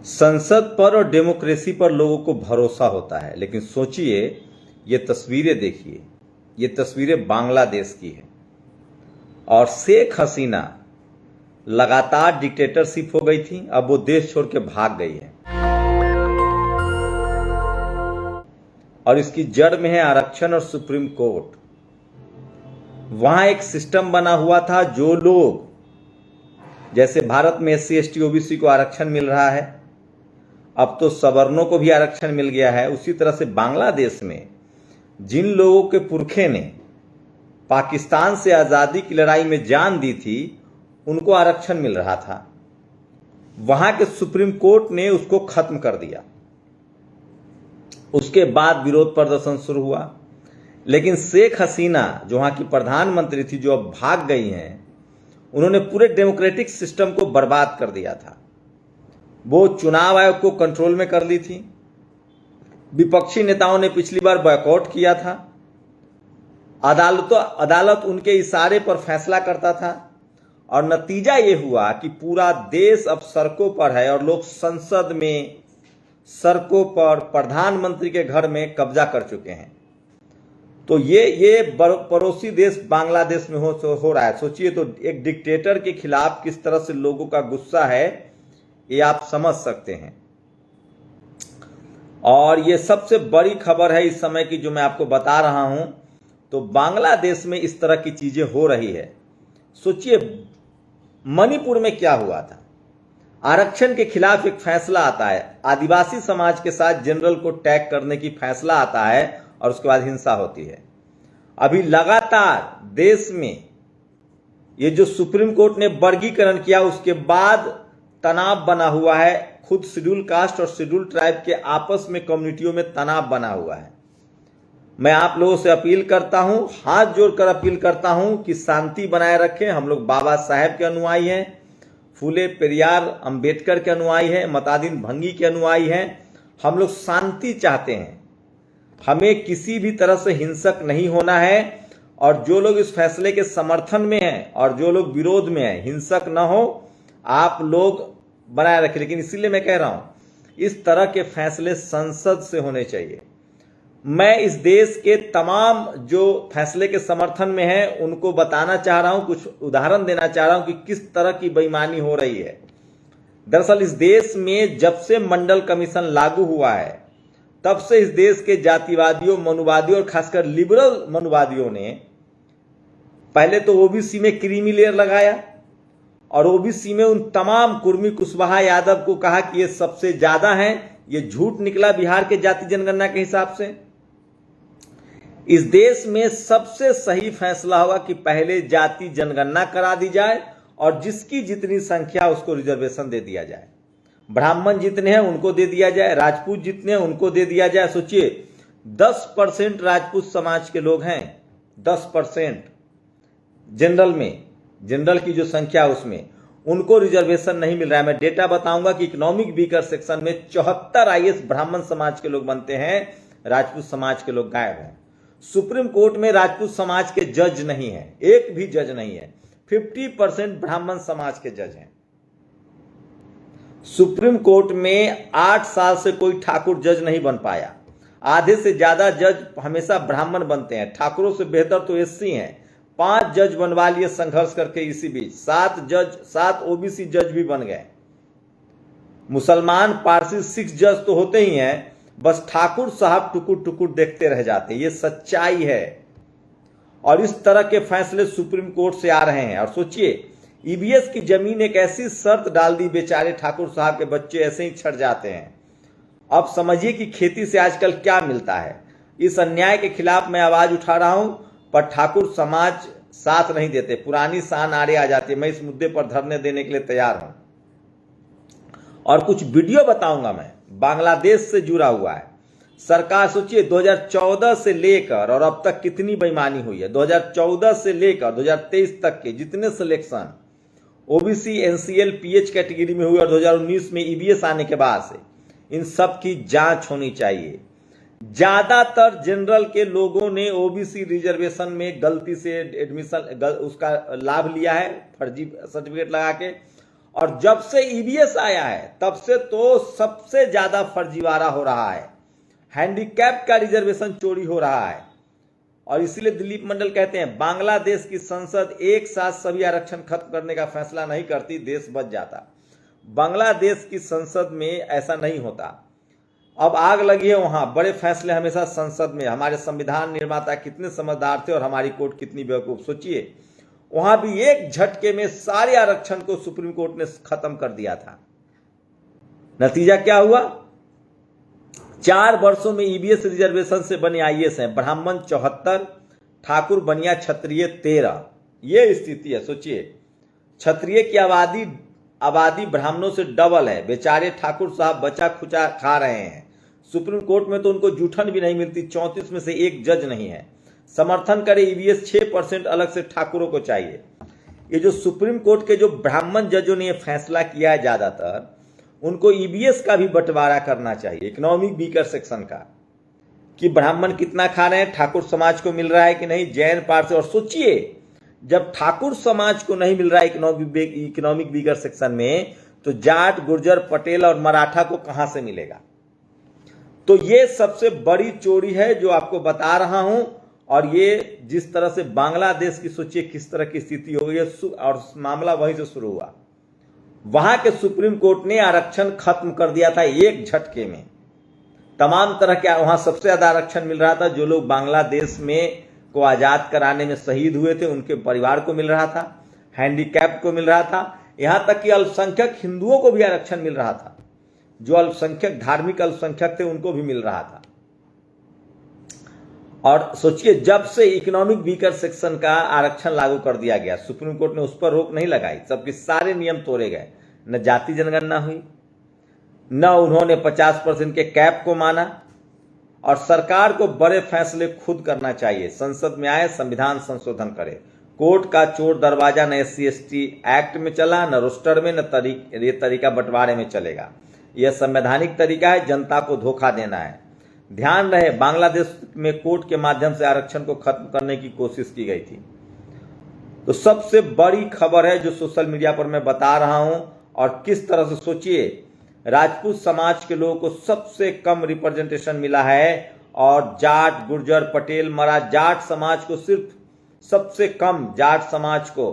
संसद पर और डेमोक्रेसी पर लोगों को भरोसा होता है, लेकिन सोचिए, ये तस्वीरें देखिए। ये तस्वीरें बांग्लादेश की है और शेख हसीना लगातार डिक्टेटरशिप हो गई थी, अब वो देश छोड़ के भाग गई है और इसकी जड़ में है आरक्षण और सुप्रीम कोर्ट। वहां एक सिस्टम बना हुआ था, जो लोग, जैसे भारत में SC ST OBC को आरक्षण मिल रहा है, अब तो सवर्णों को भी आरक्षण मिल गया है। उसी तरह से बांग्लादेश में जिन लोगों के पुरखे ने पाकिस्तान से आज़ादी की लड़ाई में जान दी थी, उनको आरक्षण मिल रहा था। वहां के सुप्रीम कोर्ट ने उसको खत्म कर दिया। उसके बाद विरोध प्रदर्शन शुरू हुआ, लेकिन शेख हसीना जो वहां की प्रधानमंत्री थी, जो अब भाग गई हैं, उन्होंने पूरे डेमोक्रेटिक सिस्टम को बर्बाद कर दिया था। वो चुनाव आयोग को कंट्रोल में कर ली थी। विपक्षी नेताओं ने पिछली बार बॉयकॉट किया था। अदालत उनके इशारे पर फैसला करता था और नतीजा ये हुआ कि पूरा देश अब सड़कों पर है और लोग संसद में, सड़कों पर, प्रधानमंत्री के घर में कब्जा कर चुके हैं। तो ये पड़ोसी देश बांग्लादेश में हो रहा है। सोचिए तो एक डिक्टेटर के खिलाफ किस तरह से लोगों का गुस्सा है, ये आप समझ सकते हैं। और ये सबसे बड़ी खबर है इस समय की, जो मैं आपको बता रहा हूं। तो बांग्लादेश में इस तरह की चीजें हो रही है। सोचिए मणिपुर में क्या हुआ था। आरक्षण के खिलाफ एक फैसला आता है, आदिवासी समाज के साथ जनरल को टैग करने की फैसला आता है और उसके बाद हिंसा होती है। अभी लगातार देश में ये जो सुप्रीम कोर्ट ने वर्गीकरण किया, उसके बाद तनाव बना हुआ है। खुद शेड्यूल कास्ट और शेड्यूल ट्राइब के आपस में, कम्युनिटियों में तनाव बना हुआ है। मैं आप लोगों से अपील करता हूं, हाथ जोड़कर अपील करता हूं कि शांति बनाए रखें। हम लोग बाबा साहेब के अनुयायी हैं, फूले पेरियार अंबेडकर के अनुयायी हैं, मतादीन भंगी के अनुयायी हैं। हम लोग शांति चाहते हैं, हमें किसी भी तरह से हिंसक नहीं होना है। और जो लोग इस फैसले के समर्थन में हैं और जो लोग विरोध में हैं, हिंसक न हो, आप लोग बनाए रखें। लेकिन इसीलिए मैं कह रहा हूं, इस तरह के फैसले संसद से होने चाहिए। मैं इस देश के तमाम जो फैसले के समर्थन में हैं, उनको बताना चाह रहा हूं, कुछ उदाहरण देना चाह रहा हूं कि किस तरह की बेईमानी हो रही है। दरअसल इस देश में जब से मंडल कमीशन लागू हुआ है, तब से इस देश के जातिवादियों, मनुवादियों और खासकर लिबरल मनुवादियों ने पहले तो OBC में क्रीमी लेयर लगाया और OBC में उन तमाम कुर्मी, कुशवाहा, यादव को कहा कि ये सबसे ज्यादा हैं। ये झूठ निकला बिहार के जाति जनगणना के हिसाब से। इस देश में सबसे सही फैसला होगा कि पहले जाति जनगणना करा दी जाए और जिसकी जितनी संख्या उसको रिजर्वेशन दे दिया जाए। ब्राह्मण जितने हैं उनको दे दिया जाए, राजपूत जितने हैं उनको दे दिया जाए। सोचिए 10% राजपूत समाज के लोग हैं, 10% जनरल में, जनरल की जो संख्या उसमें, उनको रिजर्वेशन नहीं मिल रहा है। मैं डेटा बताऊंगा कि इकोनॉमिक वीकर सेक्शन में 74 IAS ब्राह्मण समाज के लोग बनते हैं, राजपूत समाज के लोग गायब हैं। सुप्रीम कोर्ट में राजपूत समाज के जज नहीं है, एक भी जज नहीं है। 50% ब्राह्मण समाज के जज हैं। सुप्रीम कोर्ट में 8 साल से कोई ठाकुर जज नहीं बन पाया। आधे से ज्यादा जज हमेशा ब्राह्मण बनते हैं। ठाकुरों से बेहतर तो SC हैं। 5 जज बनवा लिए संघर्ष करके इसी बीच। 7 OBC जज भी बन गए। मुसलमान, पारसी, सिख जज तो होते ही हैं, बस ठाकुर साहब टुकुर टुकुर देखते रह जाते हैं। ये सच्चाई है और इस तरह के फैसले सुप्रीम कोर्ट से आ रहे हैं। और सोचिए EBS की जमीन एक ऐसी शर्त डाल दी, बेचारे ठाकुर साहब के बच्चे ऐसे ही छट जाते हैं। अब समझिए कि खेती से आजकल क्या मिलता है। इस अन्याय के खिलाफ मैं आवाज उठा रहा हूं, पर ठाकुर समाज साथ नहीं देते। पुरानी शान आड़े आ जाती है। मैं इस मुद्दे पर धरने देने के लिए तैयार हूं और कुछ वीडियो बताऊंगा मैं, बांग्लादेश से जुड़ा हुआ है। सरकार, सोचिए 2014 से लेकर और अब तक कितनी बेईमानी हुई है। 2014 से लेकर 2023 तक के जितने selection OBC NCL PH category में हुए और 2019 में EBS आने के बाद से, इन सब की जांच होनी चाहिए। ज्यादातर जनरल के लोगों ने OBC रिजर्वेशन में गलती से एडमिशन, उसका लाभ लिया है, फर्जी सर्टिफिकेट लगा के। और जब से ईबीएस आया है तब से तो सबसे ज्यादा फर्जीवाड़ा हो रहा है, हैंडीकैप का रिजर्वेशन चोरी हो रहा है। और इसीलिए दिलीप मंडल कहते हैं बांग्लादेश की संसद एक साथ सभी आरक्षण खत्म करने का फैसला नहीं करती, देश बच जाता। बांग्लादेश की संसद में ऐसा नहीं होता। अब आग लगी है वहां, बड़े फैसले हमेशा संसद में। हमारे संविधान निर्माता कितने समझदार थे और हमारी कोर्ट कितनी बेवकूफ। सोचिए वहां भी एक झटके में सारे आरक्षण को सुप्रीम कोर्ट ने खत्म कर दिया था। नतीजा क्या हुआ? 4 वर्षों में ईबीएस रिजर्वेशन से बने आईएएस हैं ब्राह्मण 74, ठाकुर बनिया क्षत्रिय 13। ये स्थिति है। सोचिए क्षत्रिय की आबादी ब्राह्मणों से डबल है। बेचारे ठाकुर साहब बचा खुचा खा रहे हैं। सुप्रीम कोर्ट में तो उनको जूठन भी नहीं मिलती, 34 में से एक जज नहीं है। समर्थन करे ईवीएस 6% अलग से ठाकुरों को चाहिए। ये जो सुप्रीम कोर्ट के जो ब्राह्मण जजों ने ये फैसला किया है, ज्यादातर उनको ईबीएस का भी बंटवारा करना चाहिए, इकोनॉमिक वीकर सेक्शन का, कि ब्राह्मण कितना खा रहे हैं, ठाकुर समाज को मिल रहा है कि नहीं, जैन पार्ट। और सोचिए जब ठाकुर समाज को नहीं मिल रहा है इकोनॉमिक वीकर सेक्शन में, तो जाट, गुर्जर, पटेल और मराठा को कहां से मिलेगा? तो ये सबसे बड़ी चोरी है जो आपको बता रहा हूं। और ये जिस तरह से बांग्लादेश की, सोचिए किस तरह की स्थिति हो गई है, और मामला वहीं से शुरू हुआ। वहां के सुप्रीम कोर्ट ने आरक्षण खत्म कर दिया था एक झटके में। तमाम तरह के, वहां सबसे ज्यादा आरक्षण मिल रहा था जो लोग बांग्लादेश में को आजाद कराने में शहीद हुए थे, उनके परिवार को मिल रहा था, हैंडीकैप को मिल रहा था, यहां तक कि अल्पसंख्यक हिंदुओं को भी आरक्षण मिल रहा था। जो अल्पसंख्यक, धार्मिक अल्पसंख्यक थे, उनको भी मिल रहा था। और सोचिए जब से इकोनॉमिक वीकर सेक्शन का आरक्षण लागू कर दिया गया, सुप्रीम कोर्ट ने उस पर रोक नहीं लगाई, सबके सारे नियम तोड़े गए। न जाति जनगणना हुई, न उन्होंने 50% के कैप को माना। और सरकार को बड़े फैसले खुद करना चाहिए, संसद में आए, संविधान संशोधन करे। कोर्ट का चोर दरवाजा न SC/ST एक्ट में चला, न रोस्टर में, न ये तरीका बंटवारे में चलेगा। यह संवैधानिक तरीका है, जनता को धोखा देना है। ध्यान रहे बांग्लादेश में कोर्ट के माध्यम से आरक्षण को खत्म करने की कोशिश की गई थी। तो सबसे बड़ी खबर है जो सोशल मीडिया पर मैं बता रहा हूं। और किस तरह से, सोचिए राजपूत समाज के लोगों को सबसे कम रिप्रेजेंटेशन मिला है, और जाट, गुर्जर, पटेल, मरा, जाट समाज को सिर्फ सबसे कम, जाट समाज को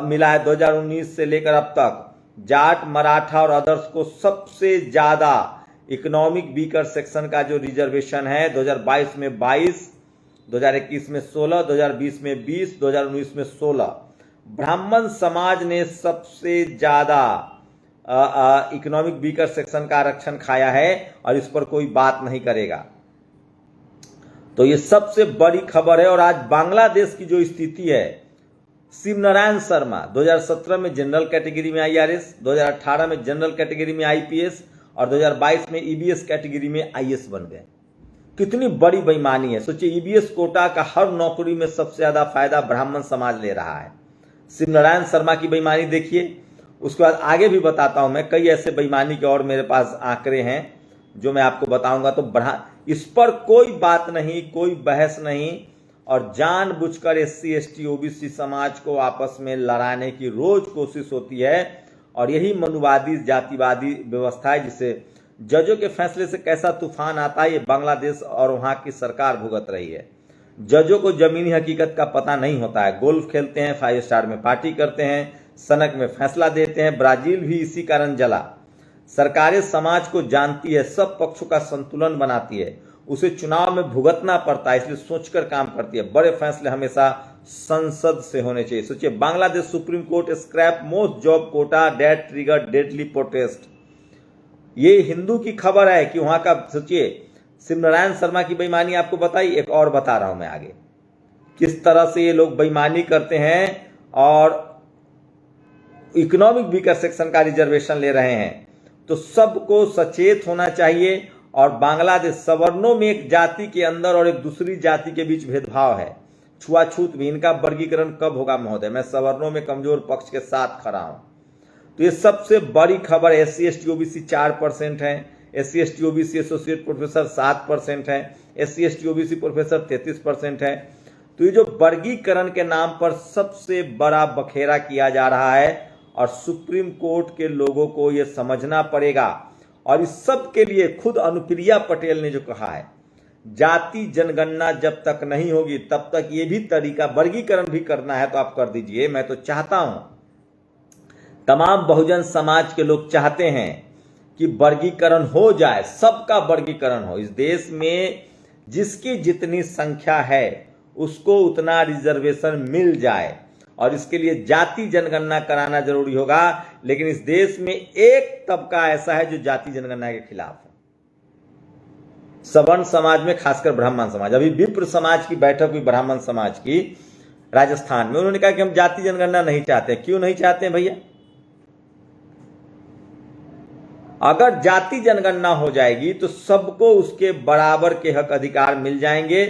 मिला है 2019 से लेकर अब तक। जाट, मराठा और अदर्स को सबसे ज्यादा इकोनॉमिक वीकर सेक्शन का जो रिजर्वेशन है 2022 में 22, 2021 में 16, 2020 में 20, 2019 में 16। ब्राह्मण समाज ने सबसे ज्यादा इकोनॉमिक वीकर सेक्शन का आरक्षण खाया है, और इस पर कोई बात नहीं करेगा। तो ये सबसे बड़ी खबर है। और आज बांग्लादेश की जो स्थिति है, शिवनारायण शर्मा 2017 में जनरल कैटेगरी में IRS, 2018 में जनरल कैटेगरी में IPS और 2022 में EBS कैटेगरी में IS बन गए। कितनी बड़ी बेईमानी है। सोचिए EBS कोटा का हर नौकरी में सबसे ज्यादा फायदा ब्राह्मण समाज ले रहा है। शिवनारायण शर्मा की बेईमानी देखिए। उसके बाद आगे भी बताता हूं मैं, कई ऐसे बेईमानी के और मेरे पास आंकड़े हैं जो मैं आपको बताऊंगा। तो इस पर कोई बात नहीं, कोई बहस नहीं, और जानबूझकर SC/ST OBC समाज को आपस में लड़ाने की रोज कोशिश होती है। और यही मनुवादी, जातिवादी व्यवस्था है जिसे जजों के फैसले से कैसा तूफान आता है, ये बांग्लादेश और वहां की सरकार भुगत रही है। जजों को जमीनी हकीकत का पता नहीं होता है। गोल्फ खेलते हैं, 5 स्टार में पार्टी करते हैं, सनक में फैसला देते हैं। ब्राजील भी इसी कारण जला। सरकारें समाज को जानती है, सब पक्षों का संतुलन बनाती है, उसे चुनाव में भुगतना पड़ता है, इसलिए सोचकर काम करती है। बड़े फैसले हमेशा संसद से होने चाहिए। सोचिए Bangladesh supreme court scrap most job quota that trigger deadly protest. ये हिंदू की खबर है कि वहां का, सोचिए शिवनारायण शर्मा की बेईमानी आपको बताई, एक और बता रहा हूं मैं आगे किस तरह से ये लोग बेईमानी करते हैं और इकोनॉमिक वीकर सेक्शन का रिजर्वेशन ले रहे हैं। तो सबको सचेत होना चाहिए। और बांग्लादेश सवर्णों में एक जाति के अंदर और एक दूसरी जाति के बीच भेदभाव है, छुआछूत भी। इनका वर्गीकरण कब होगा महोदय? मैं सवर्णों में कमजोर पक्ष के साथ खड़ा हूं। तो ये सबसे बड़ी खबर। SC/ST OBC 4% है, SC/ST OBC एसोसिएट प्रोफेसर 7% है, SC/ST OBC प्रोफेसर 33% है। तो ये जो वर्गीकरण के नाम पर सबसे बड़ा बखेरा किया जा रहा है, और सुप्रीम कोर्ट के लोगों को यह समझना पड़ेगा। और इस सब के लिए खुद अनुप्रिया पटेल ने जो कहा है, जाति जनगणना जब तक नहीं होगी तब तक ये भी तरीका, वर्गीकरण भी करना है तो आप कर दीजिए। मैं तो चाहता हूं, तमाम बहुजन समाज के लोग चाहते हैं कि वर्गीकरण हो जाए, सबका वर्गीकरण हो। इस देश में जिसकी जितनी संख्या है उसको उतना रिजर्वेशन मिल जाए, और इसके लिए जाति जनगणना कराना जरूरी होगा। लेकिन इस देश में एक तबका ऐसा है जो जाति जनगणना के खिलाफ है, सवर्ण समाज में, खासकर ब्राह्मण समाज। अभी विप्र समाज की बैठक हुई, ब्राह्मण समाज की, राजस्थान में। उन्होंने कहा कि हम जाति जनगणना नहीं चाहते। क्यों नहीं चाहते हैं भैया? अगर जाति जनगणना हो जाएगी तो सबको उसके बराबर के हक अधिकार मिल जाएंगे।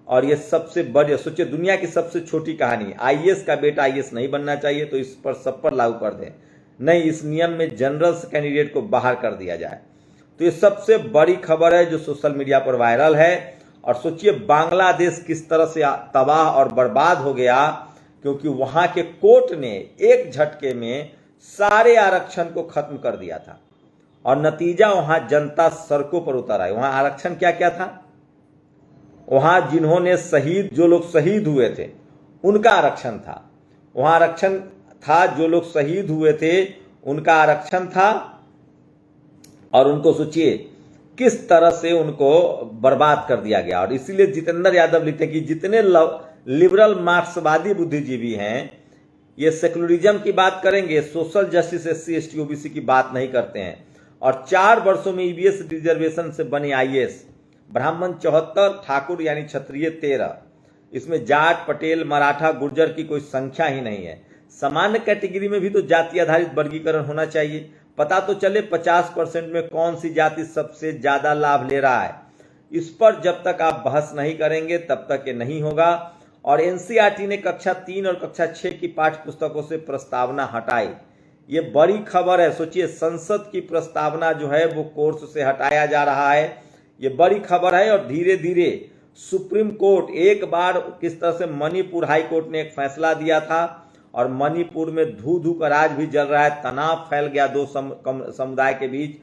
और ये सबसे बड़ी, सोचिए, दुनिया की सबसे छोटी कहानी, आईएएस का बेटा आईएएस नहीं बनना चाहिए तो इस पर सब पर लागू कर दें। नहीं, इस नियम में जनरल कैंडिडेट को बाहर कर दिया जाए। तो ये सबसे बड़ी खबर है जो सोशल मीडिया पर वायरल है। और सोचिए बांग्लादेश किस तरह से तबाह और बर्बाद हो गया, क्योंकि वहां के कोर्ट ने एक झटके में सारे आरक्षण को खत्म कर दिया था। और नतीजा, वहां जनता सड़कों पर उतर आई। वहां आरक्षण क्या क्या था? वहां जिन्होंने शहीद, जो लोग शहीद हुए थे उनका आरक्षण था। वहां आरक्षण था, जो लोग शहीद हुए थे उनका आरक्षण था। और उनको सोचिए किस तरह से उनको बर्बाद कर दिया गया। और इसीलिए जितेंद्र यादव लिखते हैं कि जितने लिबरल मार्क्सवादी बुद्धिजीवी हैं ये सेकुलरिज्म की बात करेंगे, social justice, SC ST OBC की बात नहीं करते हैं। और 4 वर्षों में ईवीएस रिजर्वेशन से बने आईएएस, ब्राह्मण 74, ठाकुर यानी क्षत्रिय 13। इसमें जाट, पटेल, मराठा, गुर्जर की कोई संख्या ही नहीं है। सामान्य कैटेगरी में भी तो जाति आधारित वर्गीकरण होना चाहिए, पता तो चले 50% में कौन सी जाति सबसे ज्यादा लाभ ले रहा है। इस पर जब तक आप बहस नहीं करेंगे तब तक ये नहीं होगा। और एनसीईआरटी ने कक्षा 3 और कक्षा 6 की पाठ्य पुस्तकों से प्रस्तावना हटाई। ये बड़ी खबर है। सोचिए, संसद की प्रस्तावना जो है वो कोर्स से हटाया जा रहा है। ये बड़ी खबर है। और धीरे धीरे सुप्रीम कोर्ट, एक बार किस तरह से मणिपुर हाई कोर्ट ने एक फैसला दिया था और मणिपुर में धू धू का राज भी जल रहा है, तनाव फैल गया दो समुदाय के बीच।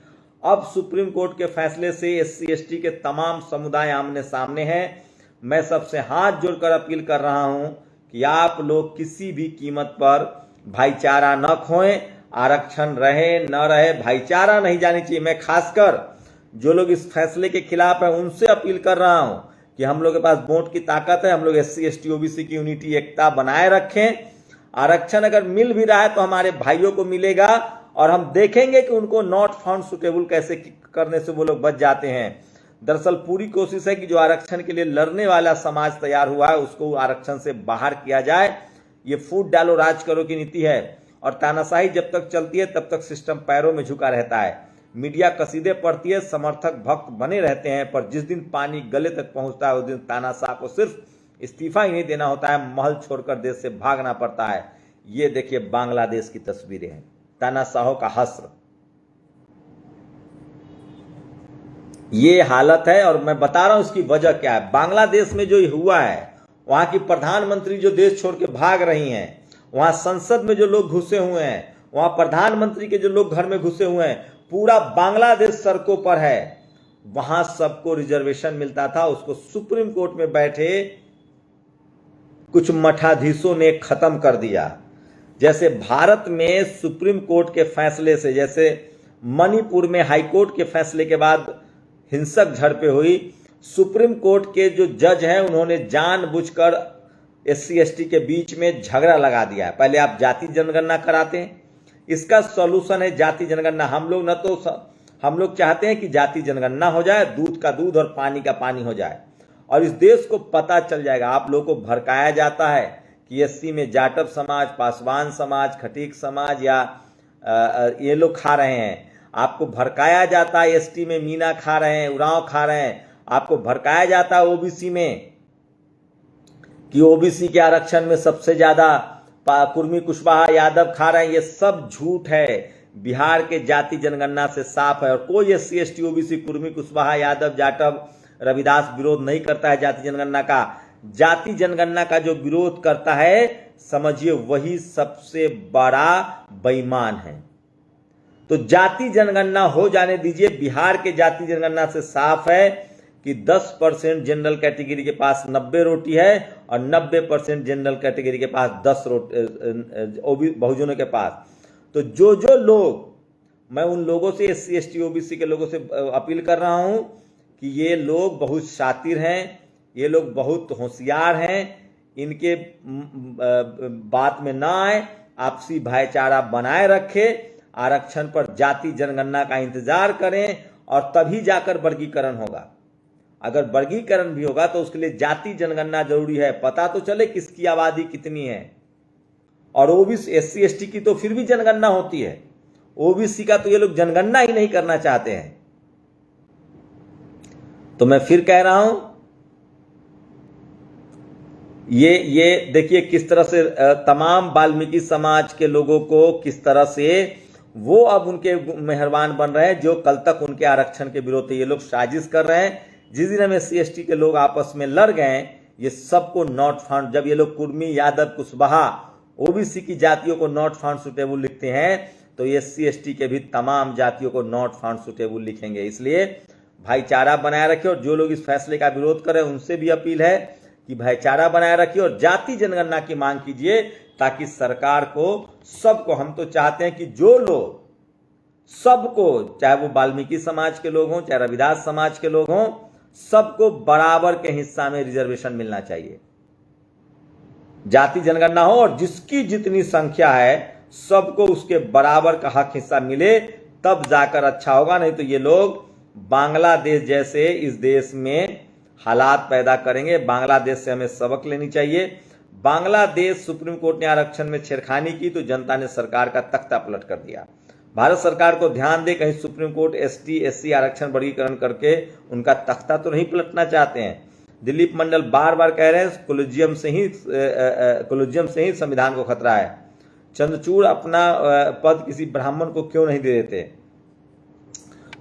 अब सुप्रीम कोर्ट के फैसले से एससी एसटी के तमाम समुदाय आमने सामने हैं। मैं सबसे हाथ जोड़कर अपील कर रहा हूं कि आप लोग किसी भी कीमत पर भाईचारा न खोएं। आरक्षण रहे न रहे, भाईचारा नहीं जानी चाहिए। मैं खासकर जो लोग इस फैसले के खिलाफ है उनसे अपील कर रहा हूं कि हम लोग के पास वोट की ताकत है, हम लोग एससी एसटी ओबीसी की यूनिटी, एकता बनाए रखें। आरक्षण अगर मिल भी रहा है तो हमारे भाइयों को मिलेगा, और हम देखेंगे कि उनको नॉट फाउंड सुटेबल कैसे करने से वो लोग बच जाते हैं। दरअसल पूरी कोशिश है कि जो आरक्षण के लिए लड़ने वाला समाज तैयार हुआ है उसको आरक्षण से बाहर किया जाए। ये फूट डालो राज करो की नीति है। और तानाशाही जब तक चलती है तब तक सिस्टम पैरों में झुका रहता है। मीडिया कसीदे पढ़ती है, समर्थक भक्त बने रहते हैं, पर जिस दिन पानी गले तक पहुंचता है उस दिन तानाशाह को सिर्फ इस्तीफा ही नहीं देना होता है, महल छोड़कर देश से भागना पड़ता है। ये देखिए बांग्लादेश की तस्वीरें हैं, तानाशाहों का हस्र। ये हालत है। और मैं बता रहा हूं इसकी वजह क्या है। बांग्लादेश में जो हुआ है, वहां की प्रधानमंत्री जो देश छोड़ के भाग रही हैं, वहां संसद में जो लोग घुसे हुए हैं, वहां प्रधानमंत्री के जो लोग घर में घुसे हुए हैं, पूरा बांग्लादेश सड़कों पर है। वहां सबको रिजर्वेशन मिलता था, उसको सुप्रीम कोर्ट में बैठे कुछ मठाधीशों ने खत्म कर दिया। जैसे भारत में सुप्रीम कोर्ट के फैसले से, जैसे मणिपुर में हाईकोर्ट के फैसले के बाद हिंसक झड़पें हुई, सुप्रीम कोर्ट के जो जज हैं उन्होंने जानबूझकर एससी एसटी के बीच में झगड़ा लगा दिया है। पहले आप जाति जनगणना कराते हैं, इसका सॉल्यूशन है जाति जनगणना। हम लोग चाहते हैं कि जाति जनगणना हो जाए, दूध का दूध और पानी का पानी हो जाए, और इस देश को पता चल जाएगा। आप लोगों को भड़काया जाता है कि एससी में जाटव समाज, पासवान समाज, खटीक समाज या ये लोग खा रहे हैं। आपको भड़काया जाता है एसटी में मीना खा रहे हैं, उरांव खा रहे हैं। आपको भड़काया जाता है ओबीसी में कि ओबीसी के आरक्षण में सबसे ज्यादा कुर्मी कुशवाहा यादव खा रहे हैं। ये सब झूठ है, बिहार के जाति जनगणना से साफ है। और कोई SC ST OBC Kurmi Kushwaha Yadav Jatav Ravidas विरोध नहीं करता है जाति जनगणना का। जाति जनगणना का जो विरोध करता है समझिए वही सबसे बड़ा बेईमान है। तो जाति जनगणना हो जाने दीजिए। बिहार के जाति जनगणना से साफ है कि 10% जनरल कैटेगरी के पास 90 रोटी है और 90% जनरल कैटेगरी के पास 10 रोटी बहुजनों के पास। तो जो लोग, मैं उन लोगों से SC ST OBC के लोगों से अपील कर रहा हूं कि ये लोग बहुत शातिर हैं, ये लोग बहुत होशियार हैं, इनके बात में ना आए, आपसी भाईचारा बनाए रखें, आरक्षण पर जाति जनगणना का इंतजार करें और तभी जाकर वर्गीकरण होगा। अगर वर्गीकरण भी होगा तो उसके लिए जाति जनगणना जरूरी है, पता तो चले किसकी आबादी कितनी है। और OBC SC ST की तो फिर भी जनगणना होती है, OBC का तो ये लोग जनगणना ही नहीं करना चाहते हैं। तो मैं फिर कह रहा हूं, ये देखिए किस तरह से तमाम वाल्मीकि समाज के लोगों को किस तरह से वो अब उनके मेहरबान बन रहे हैं, जो कल तक उनके आरक्षण के विरोध थे। ये लोग साजिश कर रहे हैं। जिस दिन में SC ST के लोग आपस में लड़ गए, ये सबको नॉट फाउंड, जब ये लोग कुर्मी, यादव, कुशवाहा, OBC की जातियों को नॉट फाउंड सुटेबल लिखते हैं, तो ये SC ST के भी तमाम जातियों को नॉट फाउंड सुटेबल लिखेंगे। इसलिए भाईचारा बनाए रखिए और जो लोग इस फैसले का विरोध करें उनसे भी अपील है कि भाईचारा बनाए रखिए और जाति जनगणना की मांग कीजिए, ताकि सरकार को, सबको, हम तो चाहते हैं कि जो लोग, सबको, चाहे वो वाल्मीकि समाज के लोग हों, चाहे रविदास समाज के लोग हों, सबको बराबर के हिस्सा में रिजर्वेशन मिलना चाहिए। जाति जनगणना हो और जिसकी जितनी संख्या है सबको उसके बराबर का हक हिस्सा मिले, तब जाकर अच्छा होगा। नहीं तो ये लोग बांग्लादेश जैसे इस देश में हालात पैदा करेंगे। बांग्लादेश से हमें सबक लेनी चाहिए। बांग्लादेश सुप्रीम कोर्ट ने आरक्षण में छेड़खानी की तो जनता ने सरकार का तख्ता पलट कर दिया। भारत सरकार को ध्यान दे, कहीं सुप्रीम कोर्ट ST SC आरक्षण वर्गीकरण करके उनका तख्ता तो नहीं पलटना चाहते हैं। दिलीप मंडल बार बार कह रहे हैं कोलिजियम से ही संविधान को खतरा है। चंद्रचूड़ अपना पद किसी ब्राह्मण को क्यों नहीं दे देते?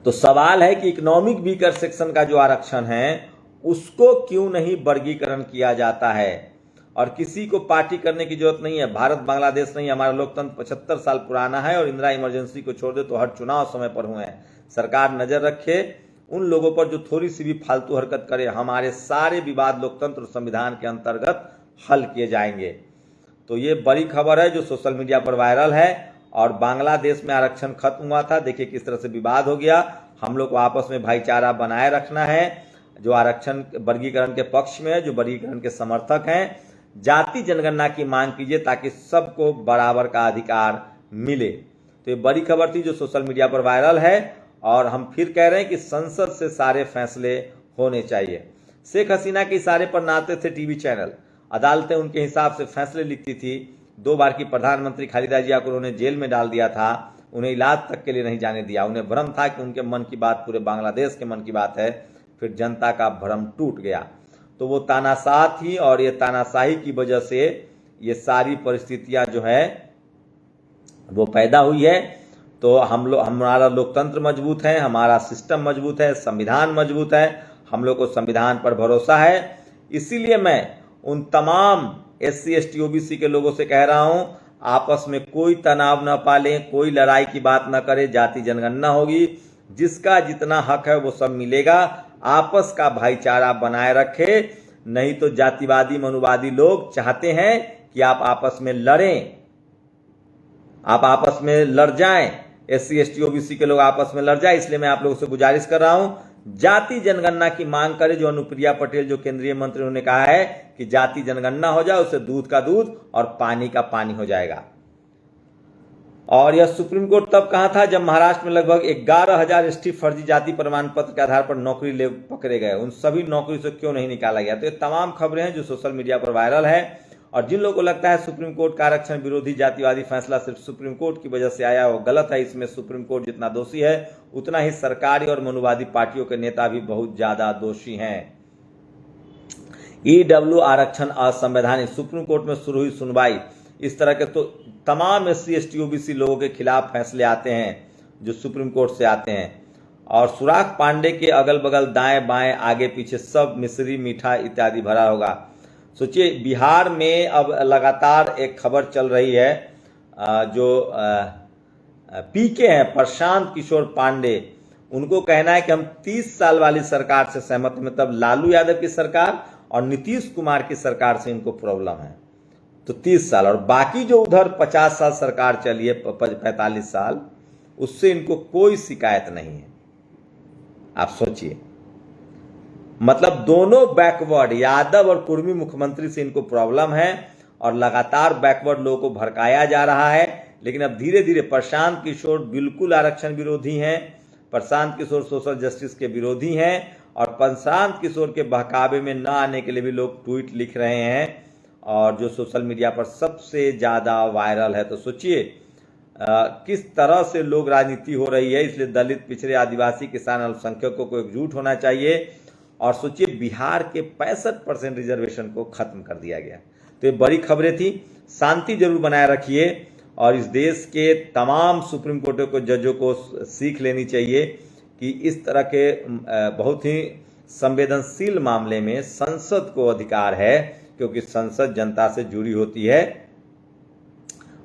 तो सवाल है कि इकोनॉमिक वीकर सेक्शन का जो आरक्षण है उसको क्यों नहीं वर्गीकरण किया जाता है। और किसी को पार्टी करने की जरूरत नहीं है। भारत बांग्लादेश नहीं, हमारा लोकतंत्र 75 साल पुराना है और इंदिरा इमरजेंसी को छोड़ दे तो हर चुनाव समय पर हुए हैं। सरकार नजर रखे उन लोगों पर जो थोड़ी सी भी फालतू हरकत करे। हमारे सारे विवाद लोकतंत्र और संविधान के अंतर्गत हल किए जाएंगे। तो ये बड़ी खबर है जो सोशल मीडिया पर वायरल है। और बांग्लादेश में आरक्षण खत्म हुआ था, देखिए किस तरह से विवाद हो गया। हम लोग को आपस में भाईचारा बनाए रखना है। जो आरक्षण वर्गीकरण के पक्ष में है, जो वर्गीकरण के समर्थक हैं, जाति जनगणना की मांग कीजिए ताकि सबको बराबर का अधिकार मिले। तो ये बड़ी खबर थी जो सोशल मीडिया पर वायरल है। और हम फिर कह रहे हैं कि संसद से सारे फैसले होने चाहिए। शेख हसीना के इशारे पर नाते थे टीवी चैनल, अदालतें उनके हिसाब से फैसले लिखती थी। 2 बार की प्रधानमंत्री खालिदा जिया को उन्होंने जेल में डाल दिया था, उन्हें इलाज तक के लिए नहीं जाने दिया। उन्हें भ्रम था कि उनके मन की बात पूरे बांग्लादेश के मन की बात है। फिर जनता का भ्रम टूट गया। तो वो तानाशाह थी और ये तानाशाही की वजह से ये सारी परिस्थितियां जो है वो पैदा हुई है। तो हमारा लोकतंत्र मजबूत है, हमारा सिस्टम मजबूत है, संविधान मजबूत है, हम लोग को संविधान पर भरोसा है। इसीलिए मैं उन तमाम SC ST OBC के लोगों से कह रहा हूं, आपस में कोई तनाव न पालें, कोई लड़ाई की बात न करें। जाति जनगणना होगी, जिसका जितना हक है वो सब मिलेगा। आपस का भाईचारा बनाए रखे, नहीं तो जातिवादी मनुवादी लोग चाहते हैं कि आप आपस में लड़ें, आप आपस में लड़ जाएं। SC ST OBC के लोग आपस में लड़ जाए। इसलिए मैं आप लोगों से गुजारिश कर रहा हूं, जाति जनगणना की मांग करें। जो अनुप्रिया पटेल जो केंद्रीय मंत्री, उन्होंने कहा है कि जाति जनगणना हो जाए, उससे दूध का दूध और पानी का पानी हो जाएगा। और यह सुप्रीम कोर्ट तब कहा था जब महाराष्ट्र में लगभग 11,000 ST फर्जी जाति प्रमाण पत्र के आधार पर नौकरी ले पकड़े गए। उन सभी नौकरी से क्यों नहीं निकाला गया? तो ये तमाम खबरें हैं जो सोशल मीडिया पर वायरल है। और जिन लोगों को लगता है सुप्रीम कोर्ट का आरक्षण विरोधी जातिवादी फैसला सिर्फ सुप्रीम कोर्ट की वजह से आया, वो गलत है। इसमें सुप्रीम कोर्ट जितना दोषी है, उतना ही सरकारी और मनुवादी पार्टियों के नेता भी बहुत ज्यादा दोषी हैं। EW आरक्षण असंवैधानिक, सुप्रीम कोर्ट में शुरू हुई सुनवाई। इस तरह के तो तमाम SC ST OBC लोगों के खिलाफ फैसले आते हैं जो सुप्रीम कोर्ट से आते हैं। और सुराग पांडे के अगल बगल दाएं बाएं आगे पीछे सब मिश्री मीठा इत्यादि भरा होगा। सोचिए बिहार में अब लगातार एक खबर चल रही है, जो पीके हैं प्रशांत किशोर पांडे, उनको कहना है कि हम 30 साल वाली सरकार से सहमत, मतलब लालू यादव की सरकार और नीतीश कुमार की सरकार से इनको प्रॉब्लम है। तो 30 साल, और बाकी जो उधर 50 साल सरकार चली है, 45 साल, उससे इनको कोई शिकायत नहीं है। आप सोचिए, मतलब दोनों बैकवर्ड, यादव और कुर्मी मुख्यमंत्री से इनको प्रॉब्लम है और लगातार बैकवर्ड लोगों को भड़काया जा रहा है। लेकिन अब धीरे धीरे प्रशांत किशोर बिल्कुल आरक्षण विरोधी हैं, प्रशांत किशोर सोशल जस्टिस के विरोधी हैं, और प्रशांत किशोर के बहकावे में न आने के लिए भी लोग ट्वीट लिख रहे हैं, और जो सोशल मीडिया पर सबसे ज़्यादा वायरल है। तो सोचिए किस तरह से लोग राजनीति हो रही है। इसलिए दलित, पिछड़े, आदिवासी, किसान, अल्पसंख्यकों को एकजुट होना चाहिए। और सोचिए बिहार के 65% रिजर्वेशन को खत्म कर दिया गया। तो ये बड़ी खबरें थी। शांति जरूर बनाए रखिए, और इस देश के तमाम सुप्रीम कोर्ट के जजों को सीख लेनी चाहिए कि इस तरह के बहुत ही संवेदनशील मामले में संसद को अधिकार है, क्योंकि संसद जनता से जुड़ी होती है।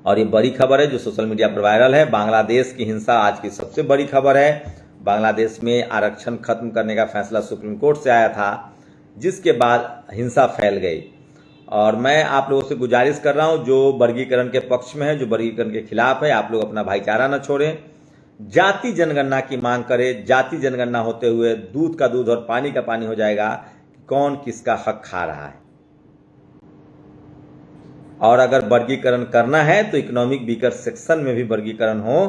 और ये बड़ी खबर है जो सोशल मीडिया पर वायरल है। बांग्लादेश की हिंसा आज की सबसे बड़ी खबर है। बांग्लादेश में आरक्षण खत्म करने का फैसला सुप्रीम कोर्ट से आया था, जिसके बाद हिंसा फैल गई। और मैं आप लोगों से गुजारिश कर रहा हूं, जो वर्गीकरण के पक्ष में है, जो वर्गीकरण के खिलाफ है, आप लोग अपना भाईचारा न छोड़ें, जाति जनगणना की मांग करें। जाति जनगणना होते हुए दूध का दूध और पानी का पानी हो जाएगा, कौन किसका हक खा रहा है। और अगर वर्गीकरण करना है तो इकोनॉमिक वीकर सेक्शन में भी वर्गीकरण हो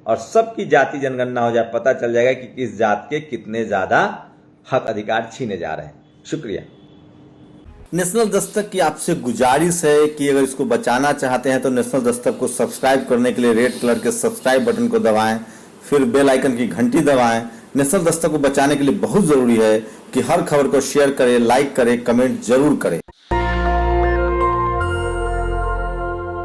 और सबकी जाति जनगणना हो जाए, पता चल जाएगा कि किस जात के कितने ज्यादा हक अधिकार छीने जा रहे हैं। शुक्रिया। नेशनल दस्तक की आपसे गुजारिश है कि अगर इसको बचाना चाहते हैं तो नेशनल दस्तक को सब्सक्राइब करने के लिए रेड कलर के सब्सक्राइब बटन को दबाएं, फिर बेल आइकन की घंटी दबाएं। नेशनल दस्तक को बचाने के लिए बहुत जरूरी है कि हर खबर को शेयर करें, लाइक करें, कमेंट जरूर करें।